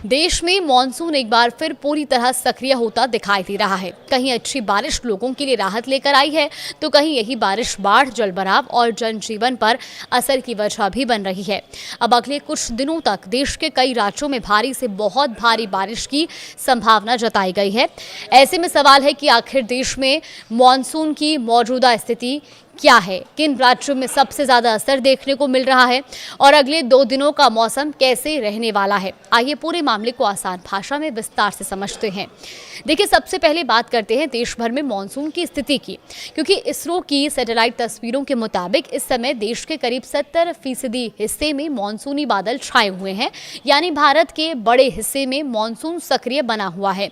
देश में मॉनसून एक बार फिर पूरी तरह सक्रिय होता दिखाई दे रहा है। कहीं अच्छी बारिश लोगों के लिए राहत लेकर आई है, तो कहीं यही बारिश बाढ़, जलभराव और जनजीवन पर असर की वजह भी बन रही है। अब अगले कुछ दिनों तक देश के कई राज्यों में भारी से बहुत भारी बारिश की संभावना जताई गई है। ऐसे में सवाल है कि आखिर देश में मॉनसून की मौजूदा स्थिति क्या है, किन राज्यों में सबसे ज्यादा असर देखने को मिल रहा है और अगले 2 दिनों का मौसम कैसे रहने वाला है। आइए पूरे मामले को आसान भाषा में विस्तार से समझते हैं। देखिए, सबसे पहले बात करते हैं देश भर में मॉनसून की स्थिति की, क्योंकि इसरो की सैटेलाइट तस्वीरों के मुताबिक इस समय देश के करीब 70% हिस्से में मॉनसूनी बादल छाए हुए हैं, यानी भारत के बड़े हिस्से में मॉनसून सक्रिय बना हुआ है।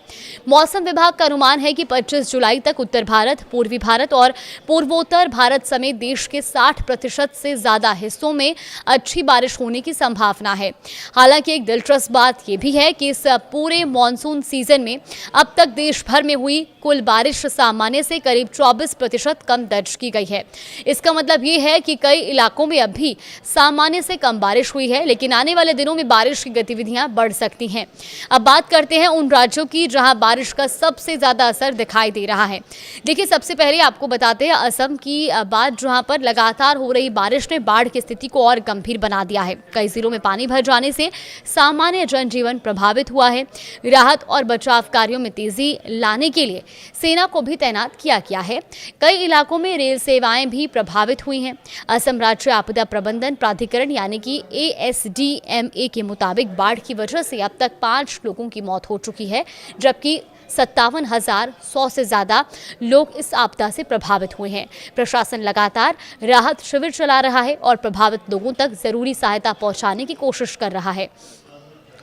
मौसम विभाग का अनुमान है कि 25 जुलाई तक उत्तर भारत, पूर्वी भारत और पूर्वोत्तर भारत समेत देश के 60% से ज्यादा हिस्सों में अच्छी बारिश होने की संभावना है। हालांकि एक दिलचस्प बात यह भी है कि इस पूरे मॉनसून सीजन में अब तक देश भर में हुई कुल बारिश सामान्य से करीब 24% कम दर्ज की गई है। इसका मतलब ये है कि कई इलाकों में अब भी सामान्य से कम बारिश हुई है, लेकिन आने वाले दिनों में बारिश की गतिविधियां बढ़ सकती हैं। अब बात करते हैं उन राज्यों की जहां बारिश का सबसे ज्यादा असर दिखाई दे रहा है। देखिए, सबसे पहले आपको बताते हैं असम की बात, जहां पर लगातार हो रही बारिश ने बाढ़ की स्थिति को और गंभीर बना दिया है। कई जिलों में पानी भर जाने से सामान्य जनजीवन प्रभावित हुआ है। राहत और बचाव कार्यों में तेजी लाने के लिए सेना को भी तैनात किया गया है। कई इलाकों में रेल सेवाएं भी प्रभावित हुई हैं। असम राज्य आपदा प्रबंधन प्राधिकरण यानी कि ASDMA के मुताबिक बाढ़ की वजह से अब तक 5 लोगों की मौत हो चुकी है, जबकि 57,100 से ज्यादा लोग इस आपदा से प्रभावित हुए हैं। प्रशासन लगातार राहत शिविर चला रहा है और प्रभावित लोगों तक जरूरी सहायता पहुंचाने की कोशिश कर रहा है।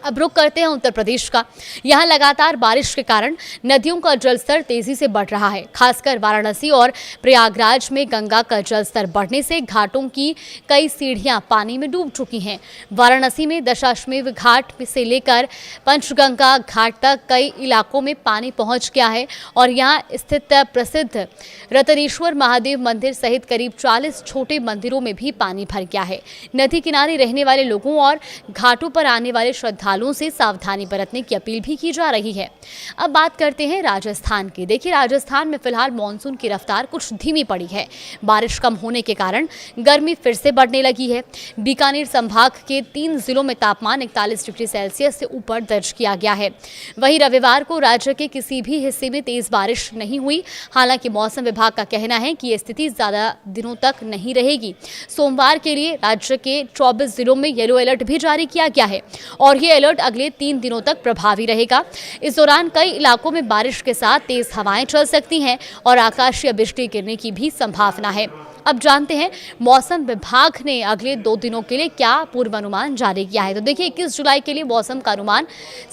अब रुक करते हैं उत्तर प्रदेश का। यहाँ लगातार बारिश के कारण नदियों का जलस्तर तेजी से बढ़ रहा है। खासकर वाराणसी और प्रयागराज में गंगा का जलस्तर बढ़ने से घाटों की कई सीढ़ियां पानी में डूब चुकी हैं। वाराणसी में दशाश्वमेध घाट से लेकर पंचगंगा घाट तक कई इलाकों में पानी पहुंच गया है और यहाँ स्थित प्रसिद्ध रतनेश्वर महादेव मंदिर सहित करीब 40 छोटे मंदिरों में भी पानी भर गया है। नदी किनारे रहने वाले लोगों और घाटों पर आने वाले श्रद्धालुओं से सावधानी बरतने की अपील भी की जा रही है। अब बात करते हैं राजस्थान की। देखिए, राजस्थान में फिलहाल मॉनसून की रफ्तार कुछ धीमी पड़ी है। बारिश कम होने के कारण गर्मी फिर से बढ़ने लगी है। बीकानेर संभाग के 3 जिलों में तापमान 41 डिग्री सेल्सियस से ऊपर दर्ज किया गया है। वहीं रविवार को राज्य के किसी भी हिस्से में तेज बारिश नहीं हुई। हालांकि मौसम विभाग का कहना है कि यह स्थिति ज्यादा दिनों तक नहीं रहेगी। सोमवार के लिए राज्य के 24 जिलों में येलो अलर्ट भी जारी किया गया है और ये अलर्ट अगले 3 दिनों तक प्रभावी रहेगा। इस दौरान कई इलाकों में बारिश के साथ तेज हवाएं चल सकती हैं और आकाशीय बिजली गिरने की भी संभावना है। अब जानते हैं मौसम विभाग ने अगले 2 दिनों के लिए क्या पूर्वानुमान जारी किया है। तो देखिए, 21 जुलाई के लिए मौसम का अनुमान।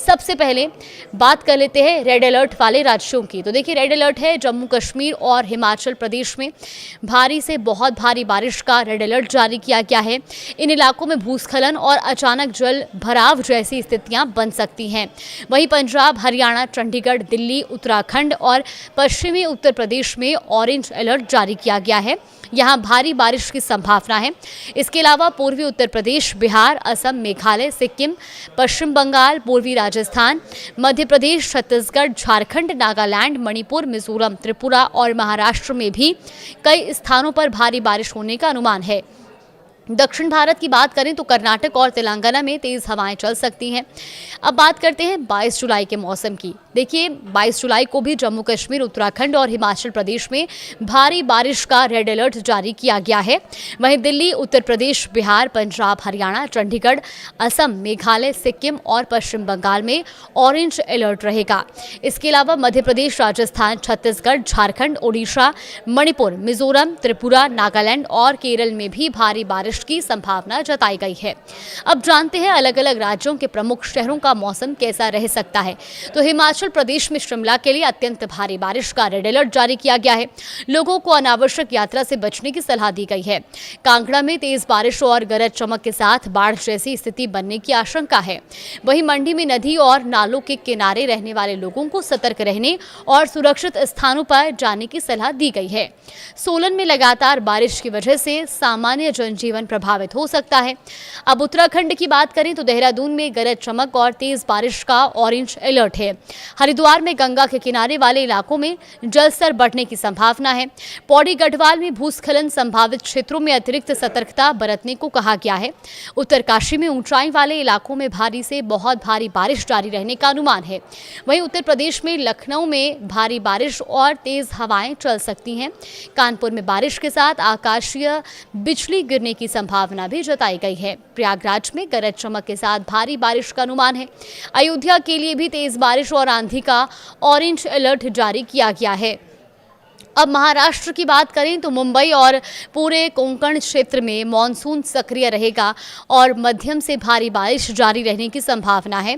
सबसे पहले बात कर लेते हैं रेड अलर्ट वाले राज्यों की। तो देखिए, रेड अलर्ट है जम्मू कश्मीर और हिमाचल प्रदेश में भारी से बहुत भारी बारिश का रेड अलर्ट जारी किया गया है। इन इलाकों में भूस्खलन और अचानक जल भराव जैसी स्थितियां बन सकती हैं। वहीं पंजाब, हरियाणा, चंडीगढ़, दिल्ली, उत्तराखंड और पश्चिमी उत्तर प्रदेश में ऑरेंज अलर्ट जारी किया गया है। यहाँ भारी बारिश की संभावना है। इसके अलावा पूर्वी उत्तर प्रदेश, बिहार, असम, मेघालय, सिक्किम, पश्चिम बंगाल, पूर्वी राजस्थान, मध्य प्रदेश, छत्तीसगढ़, झारखंड, नागालैंड, मणिपुर, मिजोरम, त्रिपुरा और महाराष्ट्र में भी कई स्थानों पर भारी बारिश होने का अनुमान है। दक्षिण भारत की बात करें तो कर्नाटक और तेलंगाना में तेज हवाएं चल सकती हैं। अब बात करते हैं 22 जुलाई के मौसम की। देखिए, 22 जुलाई को भी जम्मू कश्मीर, उत्तराखंड और हिमाचल प्रदेश में भारी बारिश का रेड अलर्ट जारी किया गया है। वहीं दिल्ली, उत्तर प्रदेश, बिहार, पंजाब, हरियाणा, चंडीगढ़, असम, मेघालय, सिक्किम और पश्चिम बंगाल में ऑरेंज अलर्ट रहेगा। इसके अलावा मध्य प्रदेश, राजस्थान, छत्तीसगढ़, झारखंड, ओडिशा, मणिपुर, मिजोरम, त्रिपुरा, नागालैंड और केरल में भी भारी बारिश की संभावना जताई गई है। अब जानते हैं अलग अलग राज्यों के प्रमुख शहरों का मौसम कैसा रह सकता है। तो हिमाचल अरुणाचल प्रदेश में शिमला के लिए अत्यंत भारी बारिश का रेड अलर्ट जारी किया गया है। लोगों को अनावश्यक यात्रा से बचने की सलाह दी गई है। कांगड़ा में तेज बारिश और गरज चमक के साथ बाढ़ जैसी स्थिति बनने की आशंका है। वहीं मंडी में नदी और नालों के किनारे रहने वाले लोगों को सतर्क रहने और सुरक्षित स्थानों पर जाने की सलाह दी गई है। सोलन में लगातार बारिश की वजह से सामान्य जनजीवन प्रभावित हो सकता है। अब उत्तराखंड की बात करें तो देहरादून में गरज चमक और तेज बारिश का ऑरेंज अलर्ट है। हरिद्वार में गंगा के किनारे वाले इलाकों में जलस्तर बढ़ने की संभावना है। पौड़ी गढ़वाल में भूस्खलन संभावित क्षेत्रों में अतिरिक्त सतर्कता बरतने को कहा गया है। उत्तरकाशी में ऊंचाई वाले इलाकों में भारी से बहुत भारी बारिश जारी रहने का अनुमान है। वहीं उत्तर प्रदेश में लखनऊ में भारी बारिश और तेज हवाएं चल सकती हैं। कानपुर में बारिश के साथ आकाशीय बिजली गिरने की संभावना भी जताई गई है। प्रयागराज में गरज चमक के साथ भारी बारिश का अनुमान है। अयोध्या के लिए भी तेज बारिश और आंधी का ऑरेंज अलर्ट जारी किया गया है। अब महाराष्ट्र की बात करें तो मुंबई और पूरे कोंकण क्षेत्र में मॉनसून सक्रिय रहेगा और मध्यम से भारी बारिश जारी रहने की संभावना है।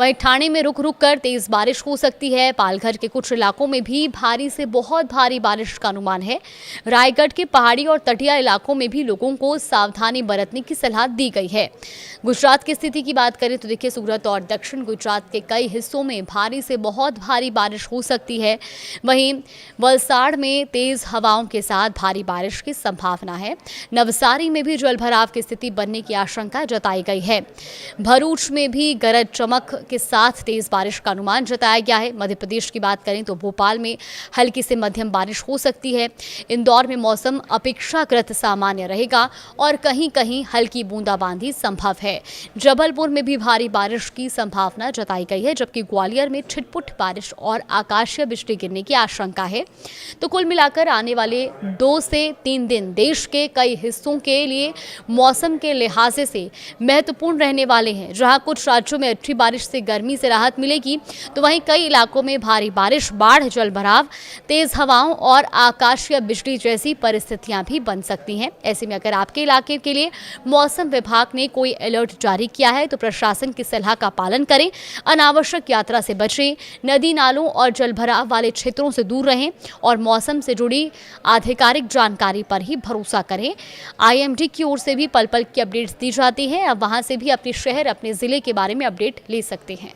वहीं ठाणे में रुक रुक कर तेज बारिश हो सकती है। पालघर के कुछ इलाकों में भी भारी से बहुत भारी बारिश का अनुमान है। रायगढ़ के पहाड़ी और तटीय इलाकों में भी लोगों को सावधानी बरतने की सलाह दी गई है। गुजरात की स्थिति की बात करें तो देखिए, सूरत और दक्षिण गुजरात के कई हिस्सों में भारी से बहुत भारी बारिश हो सकती है। वहीं वलसाड़ में तेज हवाओं के साथ भारी बारिश की संभावना है। नवसारी में भी जलभराव की स्थिति बनने की आशंका जताई गई है। भरूच में भी गरज चमक के साथ तेज बारिश का अनुमान जताया गया है। मध्य प्रदेश की बात करें तो भोपाल में हल्की से मध्यम बारिश हो सकती है। इंदौर में मौसम अपेक्षाकृत सामान्य रहेगा और कहीं कहीं हल्की बूंदाबांदी संभव है। जबलपुर में भी भारी बारिश की संभावना जताई गई है, जबकि ग्वालियर में छिटपुट बारिश और आकाशीय बिजली गिरने की आशंका है। तो कुल मिलाकर आने वाले 2 से 3 दिन देश के कई हिस्सों के लिए मौसम के लिहाज से महत्वपूर्ण रहने वाले हैं। जहां कुछ राज्यों में अच्छी बारिश से गर्मी से राहत मिलेगी, तो वहीं कई इलाकों में भारी बारिश, बाढ़, जलभराव, तेज हवाओं और आकाशीय बिजली जैसी परिस्थितियां भी बन सकती हैं। ऐसे में अगर आपके इलाके के लिए मौसम विभाग ने कोई अलर्ट जारी किया है तो प्रशासन की सलाह का पालन करें, अनावश्यक यात्रा से बचें, नदी नालों और जलभराव वाले क्षेत्रों से दूर रहें और मौसम से जुड़ी आधिकारिक जानकारी पर ही भरोसा करें। आईएमडी की ओर से भी पल पल की अपडेट्स दी जाती हैं। अब वहां से भी अपने शहर, अपने जिले के बारे में अपडेट ले सकते हैं।